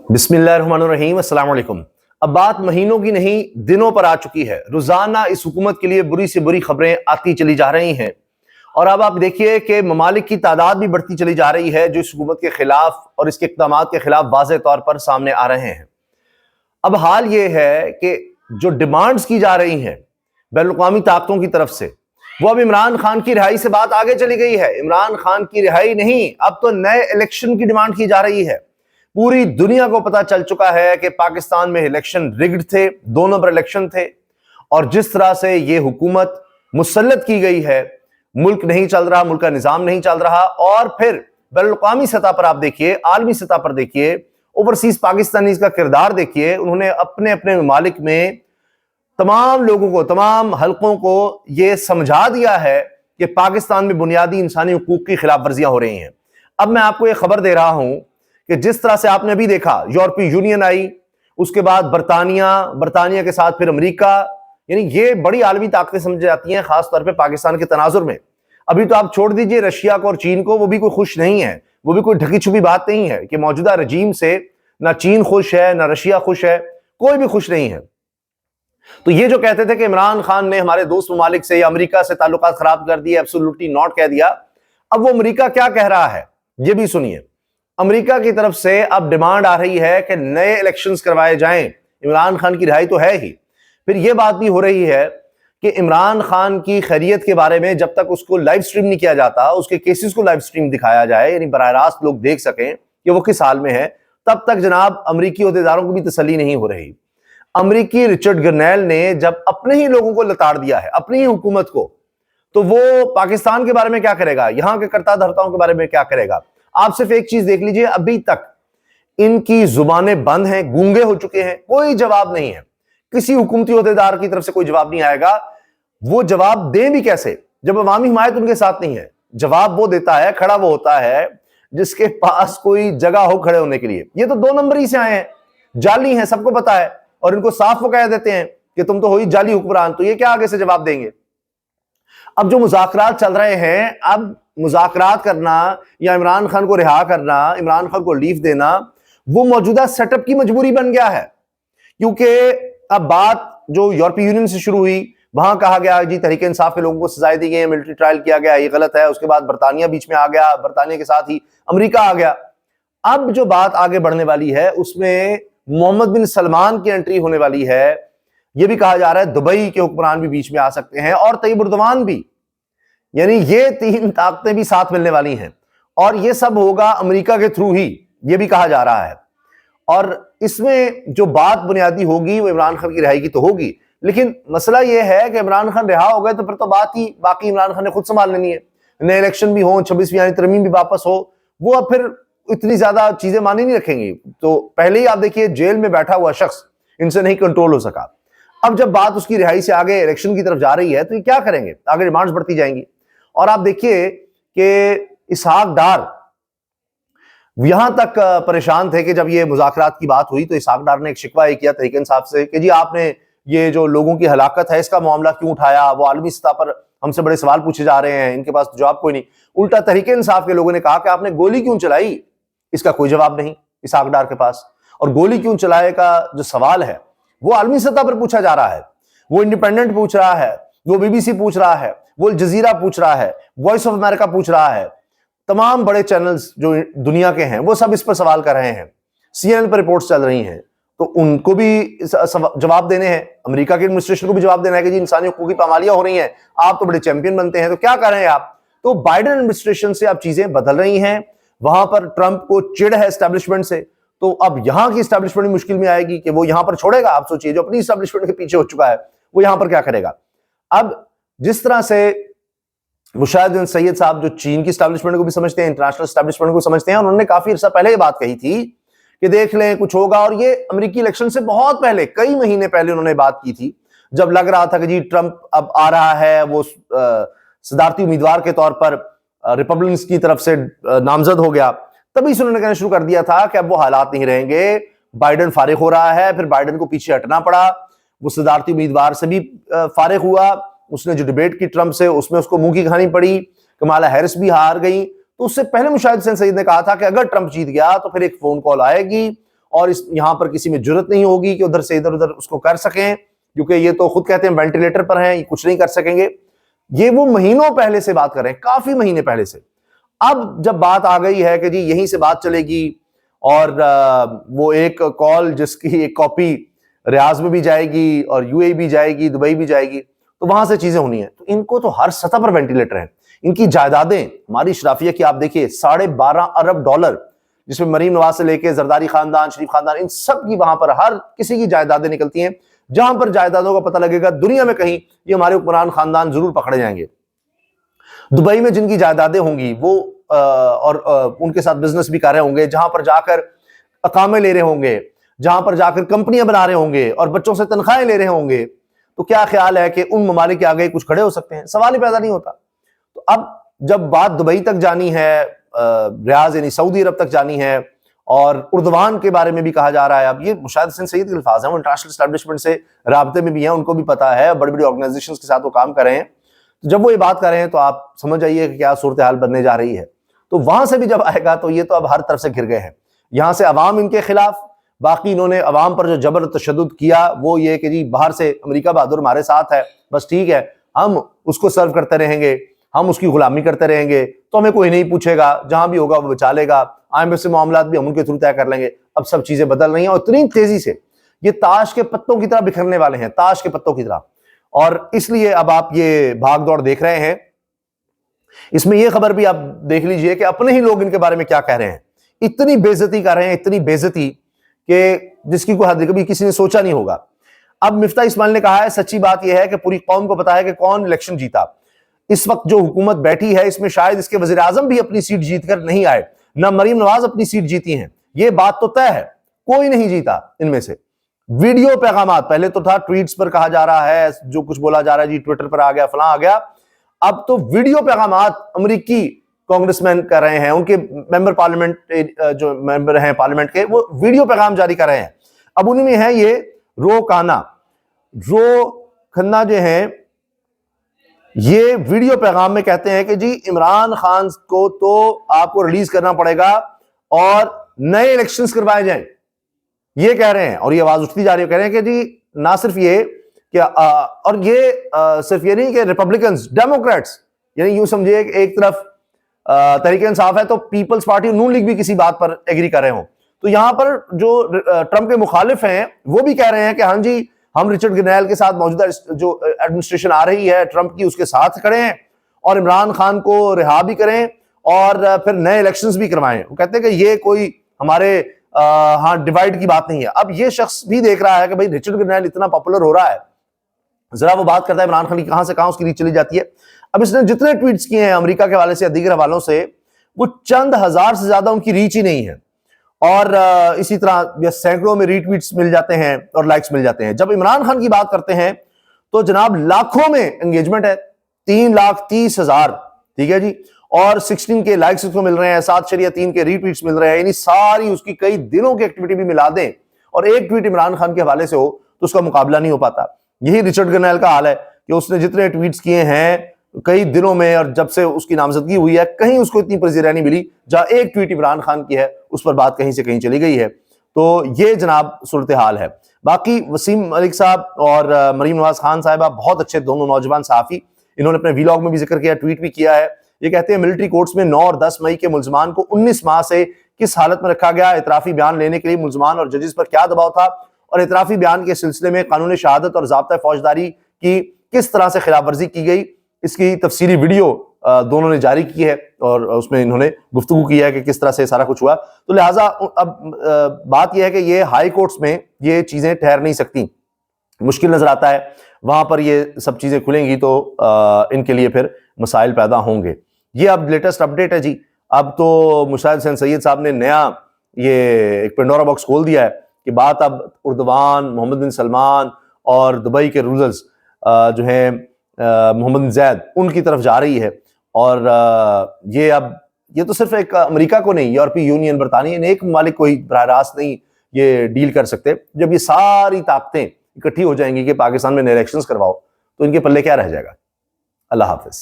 بسم اللہ الرحمن الرحیم، السلام علیکم۔ اب بات مہینوں کی نہیں دنوں پر آ چکی ہے۔ روزانہ اس حکومت کے لیے بری سے بری خبریں آتی چلی جا رہی ہیں، اور اب آپ دیکھیے کہ ممالک کی تعداد بھی بڑھتی چلی جا رہی ہے جو اس حکومت کے خلاف اور اس کے اقدامات کے خلاف واضح طور پر سامنے آ رہے ہیں۔ اب حال یہ ہے کہ جو ڈیمانڈز کی جا رہی ہیں بین الاقوامی طاقتوں کی طرف سے، وہ اب عمران خان کی رہائی سے بات آگے چلی گئی ہے۔ عمران خان کی رہائی نہیں، اب تو نئے الیکشن کی ڈیمانڈ کی جا رہی ہے۔ پوری دنیا کو پتا چل چکا ہے کہ پاکستان میں الیکشن رگڈ تھے، 2 نمبر الیکشن تھے، اور جس طرح سے یہ حکومت مسلط کی گئی ہے، ملک نہیں چل رہا، ملک کا نظام نہیں چل رہا۔ اور پھر بین الاقوامی سطح پر آپ دیکھیے، عالمی سطح پر دیکھیے، اوورسیز پاکستانیز کا کردار دیکھیے۔ انہوں نے اپنے اپنے ممالک میں تمام لوگوں کو، تمام حلقوں کو یہ سمجھا دیا ہے کہ پاکستان میں بنیادی انسانی حقوق کی خلاف ورزیاں ہو رہی ہیں۔ اب میں آپ کو یہ خبر دے رہا ہوں کہ جس طرح سے آپ نے ابھی دیکھا یورپی یونین آئی، اس کے بعد برطانیہ کے ساتھ پھر امریکہ، یعنی یہ بڑی عالمی طاقتیں سمجھ جاتی ہیں، خاص طور پہ پاکستان کے تناظر میں۔ ابھی تو آپ چھوڑ دیجئے رشیا کو اور چین کو، وہ بھی کوئی خوش نہیں ہے، وہ بھی کوئی ڈھکی چھپی بات نہیں ہے کہ موجودہ رجیم سے نہ چین خوش ہے، نہ رشیا خوش ہے، کوئی بھی خوش نہیں ہے۔ تو یہ جو کہتے تھے کہ عمران خان نے ہمارے دوست ممالک سے یا امریکہ سے تعلقات خراب کر دیے، ایبسولوٹلی ناٹ کہہ دیا، اب وہ امریکہ کیا کہہ رہا ہے یہ بھی سنیے۔ امریکہ کی طرف سے اب ڈیمانڈ آ رہی ہے کہ نئے الیکشنز کروائے جائیں۔ عمران خان کی رہائی تو ہے ہی، پھر یہ بات بھی ہو رہی ہے کہ عمران خان کی خیریت کے بارے میں جب تک اس کو لائیو سٹریم نہیں کیا جاتا، اس کے کیسز کو لائیو سٹریم دکھایا جائے، یعنی براہ راست لوگ دیکھ سکیں کہ وہ کس حال میں ہے، تب تک جناب امریکی عہدیداروں کو بھی تسلی نہیں ہو رہی۔ امریکی رچرڈ گرنیل نے جب اپنے ہی لوگوں کو لتاڑ دیا ہے، اپنی ہی حکومت کو، تو وہ پاکستان کے بارے میں کیا کرے گا، یہاں کے کرتا دھرتاؤں کے بارے میں کیا کرے گا؟ آپ صرف ایک چیز دیکھ لیجئے، ابھی تک ان کی زبانیں بند ہیں، گونگے ہو چکے ہیں، کوئی جواب نہیں ہے۔ کسی حکومتی عہدیدار کی طرف سے کوئی جواب نہیں آئے گا۔ وہ جواب دیں بھی کیسے جب عوامی حمایت ان کے ساتھ نہیں ہے؟ جواب وہ دیتا ہے، کھڑا وہ ہوتا ہے جس کے پاس کوئی جگہ ہو کھڑے ہونے کے لیے۔ یہ تو 2 نمبر ہی سے آئے ہیں، جعلی ہیں، سب کو پتا ہے، اور ان کو صاف وہ کہہ دیتے ہیں کہ تم تو ہوئی جعلی حکمران، تو یہ کیا آگے سے جواب دیں گے؟ اب جو مذاکرات چل رہے ہیں، اب مذاکرات کرنا یا عمران خان کو رہا کرنا، عمران خان کو لیف دینا، وہ موجودہ سیٹ اپ کی مجبوری بن گیا ہے۔ کیونکہ اب بات جو یورپی یونین سے شروع ہوئی، وہاں کہا گیا جی تحریک انصاف کے لوگوں کو سزائیں دی گئی ہیں، ملٹری ٹرائل کیا گیا، یہ غلط ہے۔ اس کے بعد برطانیہ بیچ میں آ گیا، برطانیہ کے ساتھ ہی امریکہ آ گیا۔ اب جو بات آگے بڑھنے والی ہے اس میں محمد بن سلمان کی انٹری ہونے والی ہے۔ یہ بھی کہا جا رہا ہے دبئی کے حکمران بھی بیچ میں آ سکتے ہیں، اور طیب اردوان بھی، یعنی یہ 3 طاقتیں بھی ساتھ ملنے والی ہیں، اور یہ سب ہوگا امریکہ کے تھرو ہی، یہ بھی کہا جا رہا ہے۔ اور اس میں جو بات بنیادی ہوگی وہ عمران خان کی رہائی کی تو ہوگی، لیکن مسئلہ یہ ہے کہ عمران خان رہا ہو گئے تو پھر تو بات ہی باقی عمران خان نے خود سنبھال لینی ہے۔ نئے الیکشن بھی ہوں، 26ویں یعنی ترمیم بھی واپس ہو، وہ اب پھر اتنی زیادہ چیزیں مانی نہیں رکھیں گی۔ تو پہلے ہی آپ دیکھیے جیل میں بیٹھا ہوا شخص ان سے نہیں کنٹرول ہو سکا، اب جب بات اس کی رہائی سے آگے الیکشن کی طرف جا رہی ہے تو یہ کیا کریں گے؟ آگے ڈیمانڈز بڑھتی جائیں گی۔ اور آپ دیکھیے کہ اسحاق ڈار یہاں تک پریشان تھے کہ جب یہ مذاکرات کی بات ہوئی تو اسحاق ڈار نے ایک شکوہ کیا تحریک انصاف سے کہ جی آپ نے یہ جو لوگوں کی ہلاکت ہے اس کا معاملہ کیوں اٹھایا؟ وہ عالمی سطح پر ہم سے بڑے سوال پوچھے جا رہے ہیں، ان کے پاس جواب کوئی نہیں۔ الٹا تحریک انصاف کے لوگوں نے کہا کہ آپ نے گولی کیوں چلائی، اس کا کوئی جواب نہیں اسحاق ڈار کے پاس۔ اور گولی کیوں چلائے کا جو سوال ہے وہ عالمی سطح پر پوچھا جا رہا ہے، وہ انڈیپینڈنٹ پوچھ رہا ہے، وہ بی بی سی پوچھ رہا ہے، وہ الجزیرہ پوچھ رہا ہے، وائس آف امریکہ پوچھ رہا ہے، تمام بڑے چینلز جو دنیا کے ہیں وہ سب اس پر سوال کر رہے ہیں، سی این این پر رپورٹس چل رہی ہیں، تو ان کو بھی جواب دینے ہیں، امریکہ کی ایڈمنسٹریشن کو بھی جواب دینا ہے کہ جی انسانی حقوق کی پامالیاں ہو رہی ہیں، آپ تو بڑے چیمپئن بنتے ہیں، تو کیا کر رہے ہیں آپ؟ تو بائیڈن ایڈمنسٹریشن سے اب چیزیں بدل رہی ہیں، وہاں پر ٹرمپ کو چڑ ہے اسٹیبلشمنٹ سے، تو اب یہاں کی اسٹیبلشمنٹ مشکل میں آئے گی کہ وہ یہاں پر چھوڑے گا۔ آپ سوچئے جو اپنی اسٹیبلشمنٹ کے پیچھے ہو چکا ہے وہ یہاں پر کیا کرے گا؟ اب جس طرح سے مشاہد بن سید صاحب جو چین کی اسٹیبلشمنٹ کو بھی سمجھتے ہیں، انٹرنیشنل اسٹیبلشمنٹ کو سمجھتے ہیں، انہوں نے کافی عرصہ پہلے یہ بات کہی تھی کہ دیکھ لیں کچھ ہوگا، اور یہ امریکی الیکشن سے بہت پہلے، کئی مہینے پہلے انہوں نے بات کی تھی، جب لگ رہا تھا کہ جی ٹرمپ اب آ رہا ہے، وہ صدارتی امیدوار کے طور پر ریپبلکنز کی طرف سے نامزد ہو گیا، تبھی سے انہوں نے کہنا شروع کر دیا تھا کہ اب وہ حالات نہیں رہیں گے، بائیڈن فارغ ہو رہا ہے۔ پھر بائیڈن کو پیچھے ہٹنا پڑا، وہ صدارتی امیدوار سے بھی فارغ ہوا، اس نے جو ڈیبیٹ کی ٹرمپ سے اس میں اس کو منہ کی کھانی پڑی، کمالا ہیرس بھی ہار گئی۔ تو اس سے پہلے مشاہد حسین سعید نے کہا تھا کہ اگر ٹرمپ جیت گیا تو پھر ایک فون کال آئے گی اور یہاں پر کسی میں جرت نہیں ہوگی کہ ادھر سے ادھر اس کو کر سکیں، کیونکہ یہ تو خود کہتے ہیں وینٹیلیٹر پر ہیں، یہ کچھ نہیں کر سکیں گے۔ یہ وہ مہینوں پہلے سے بات کر رہے ہیں، کافی مہینے پہلے سے۔ اب جب بات آ گئی ہے کہ جی یہیں سے بات چلے گی، اور وہ ایک کال جس کی ایک کاپی ریاض میں بھی جائے گی اور یو اے بھی جائے گی، دبئی بھی جائے گی، تو وہاں سے چیزیں ہونی ہیں۔ تو ان کو تو ہر سطح پر وینٹیلیٹر ہیں۔ ان کی جائیدادیں ہماری اشرافیہ کی آپ دیکھیے $12.5 ارب، جس میں مریم نواز سے لے کے زرداری خاندان، شریف خاندان، ان سب کی وہاں پر ہر کسی کی جائیدادیں نکلتی ہیں۔ جہاں پر جائیدادوں کا پتہ لگے گا دنیا میں کہیں، یہ ہمارے حکمران خاندان ضرور پکڑے جائیں گے۔ دبئی میں جن کی جائیدادیں ہوں گی وہ اور ان کے ساتھ بزنس بھی کر رہے ہوں گے، جہاں پر جا کر اقامے لے رہے ہوں گے، جہاں پر جا کر کمپنیاں بنا رہے ہوں گے اور بچوں سے تنخواہیں لے رہے ہوں گے، تو کیا خیال ہے کہ ان ممالک کے آگے کچھ کھڑے ہو سکتے ہیں؟ سوال ہی پیدا نہیں ہوتا۔ تو اب جب بات دبئی تک جانی ہے، ریاض یعنی سعودی عرب تک جانی ہے، اور اردوان کے بارے میں بھی کہا جا رہا ہے، اب یہ مشاہد حسین سید کے الفاظ ہیں، وہ انٹرنیشنل اسٹیبلشمنٹ سے رابطے میں بھی ہیں، ان کو بھی پتا ہے، بڑی بڑی آرگنائزیشنز کے ساتھ وہ کام کر رہے ہیں۔ جب وہ یہ بات کر رہے ہیں تو آپ سمجھ آئیے کہ کیا صورتحال بننے جا رہی ہے۔ تو وہاں سے بھی جب آئے گا تو یہ تو اب ہر طرف سے گھر گئے ہیں۔ یہاں سے عوام ان کے خلاف، باقی انہوں نے عوام پر جو جبر و تشدد کیا وہ یہ کہ جی باہر سے امریکہ بہادر ہمارے ساتھ ہے، بس ٹھیک ہے، ہم اس کو سرو کرتے رہیں گے، ہم اس کی غلامی کرتے رہیں گے، تو ہمیں کوئی نہیں پوچھے گا، جہاں بھی ہوگا وہ بچا لے گا، IMF سے معاملات بھی ہم ان کے تھرو طے کر لیں گے۔ اب سب چیزیں بدل رہی ہیں اور اتنی تیزی سے یہ تاش کے پتوں کی طرح بکھرنے والے ہیں، تاش کے پتوں کی طرح۔ اور اس لیے اب آپ یہ بھاگ دوڑ دیکھ رہے ہیں۔ اس میں یہ خبر بھی آپ دیکھ لیجئے کہ اپنے ہی لوگ ان کے بارے میں کیا کہہ رہے ہیں۔ اتنی بے عزتی کر رہے ہیں، اتنی بے عزتی کہ جس کی کوئی حد کبھی کسی نے سوچا نہیں ہوگا۔ اب مفتاح اسماعیل نے کہا ہے سچی بات یہ ہے کہ پوری قوم کو پتا ہے کہ کون الیکشن جیتا۔ اس وقت جو حکومت بیٹھی ہے اس میں شاید اس کے وزیر اعظم بھی اپنی سیٹ جیت کر نہیں آئے، نہ مریم نواز اپنی سیٹ جیتی ہیں، یہ بات تو طے ہے، کوئی نہیں جیتا ان میں سے۔ ویڈیو پیغامات، پہلے تو تھا ٹویٹس پر کہا جا رہا ہے، جو کچھ بولا جا رہا ہے جی ٹویٹر پر آ گیا، فلاں آ گیا، اب تو ویڈیو پیغامات امریکی کانگریس مین کر رہے ہیں، ان کے ممبر پارلیمنٹ جو ممبر ہیں پارلیمنٹ کے، وہ ویڈیو پیغام جاری کر رہے ہیں۔ اب ان میں ہے یہ رو کھنہ جو ہیں، یہ ویڈیو پیغام میں کہتے ہیں کہ جی عمران خان کو تو آپ کو ریلیز کرنا پڑے گا اور نئے الیکشنز کروائے جائیں، یہ کہہ رہے ہیں۔ اور یہ آواز اٹھتی جا رہی ہے، کہہ رہے ہیں کہ جی نہ صرف یہ کہ اور یہ صرف یہ نہیں کہ ریپبلکنز، ڈیموکریٹس، یعنی یوں سمجھے کہ ایک طرف تحریک انصاف ہے تو پیپلز پارٹی نون لیگ بھی کسی بات پر ایگری کر رہے ہوں، تو یہاں پر جو ٹرمپ کے مخالف ہیں وہ بھی کہہ رہے ہیں کہ ہاں جی ہم رچرڈ گرنیل کے ساتھ موجودہ جو ایڈمنسٹریشن آ رہی ہے ٹرمپ کی، اس کے ساتھ کھڑے ہیں اور عمران خان کو رہا بھی کریں اور پھر نئے الیکشنز بھی کروائیں۔ وہ کہتے ہیں کہ یہ کوئی ہمارے ہاں ڈیوائیڈ کی بات نہیں ہے۔ اب یہ شخص بھی دیکھ رہا ہے کہ بھئی رچرڈ گرنیل اتنا پاپولر ہو رہا ہے، ذرا وہ بات کرتا ہے عمران خان کی، کہاں سے کہاں اس کی ریچ چلی جاتی ہے۔ اب اس نے جتنے ٹویٹس کیے ہیں امریکہ کے حوالے سے یا دیگر حوالوں سے، وہ چند ہزار سے زیادہ ان کی ریچ ہی نہیں ہے، اور اسی طرح سینکڑوں میں ری ٹویٹس مل جاتے ہیں اور لائکس مل جاتے ہیں۔ جب عمران خان کی بات کرتے ہیں تو جناب لاکھوں میں انگیجمنٹ ہے، 3,30,000، ٹھیک ہے جی، اور 16 کے لائکس اس کو مل رہے ہیں، 7.3 کے ری ٹویٹس مل رہے ہیں، یعنی ساری اس کی کئی دنوں کی ایکٹیویٹی بھی ملا دیں اور ایک ٹویٹ عمران خان کے حوالے سے ہو تو اس کا مقابلہ نہیں ہو پاتا۔ یہی رچرڈ گرنیل کا حال ہے کہ اس نے جتنے ٹویٹس کیے ہیں کئی دنوں میں، اور جب سے اس کی نامزدگی ہوئی ہے کہیں اس کو اتنی پذیرائی نہیں ملی، جہاں ایک ٹویٹ عمران خان کی ہے اس پر بات کہیں سے کہیں چلی گئی ہے۔ تو یہ جناب صورتحال ہے۔ باقی وسیم ملک صاحب اور مریم نواز خان صاحبہ بہت اچھے دونوں نوجوان صحافی، انہوں نے اپنے ویلاگ میں بھی ذکر کیا، ٹویٹ بھی کیا ہے۔ یہ کہتے ہیں ملٹری کورٹس میں 9 اور 10 مئی کے ملزمان کو 19 ماہ سے کس حالت میں رکھا گیا، اعترافی بیان لینے کے لیے ملزمان اور ججز پر کیا دباؤ تھا، اور اعترافی بیان کے سلسلے میں قانون شہادت اور ضابطہ فوجداری کی کس طرح سے خلاف ورزی کی گئی، اس کی تفصیلی ویڈیو دونوں نے جاری کی ہے اور اس میں انہوں نے گفتگو کی ہے کہ کس طرح سے سارا کچھ ہوا۔ تو لہٰذا اب بات یہ ہے کہ یہ ہائی کورٹس میں یہ چیزیں ٹھہر نہیں سکتی، مشکل نظر آتا ہے، وہاں پر یہ سب چیزیں کھلیں گی تو ان کے لیے پھر مسائل پیدا ہوں گے۔ یہ اب لیٹسٹ اپڈیٹ ہے جی، اب تو مشاہد حسین سید صاحب نے نیا یہ ایک پینڈورا باکس کھول دیا ہے کہ بات اب اردوان، محمد بن سلمان اور دبئی کے رولرز جو ہیں محمد بن زید، ان کی طرف جا رہی ہے۔ اور یہ اب یہ تو صرف ایک امریکہ کو نہیں، یورپی یونین، برطانیہ، ایک ممالک کو ہی براہ راست نہیں یہ ڈیل کر سکتے۔ جب یہ ساری طاقتیں اکٹھی ہو جائیں گی کہ پاکستان میں نئے الیکشنز کرواؤ تو ان کے پلے کیا رہ جائے گا۔ اللہ حافظ۔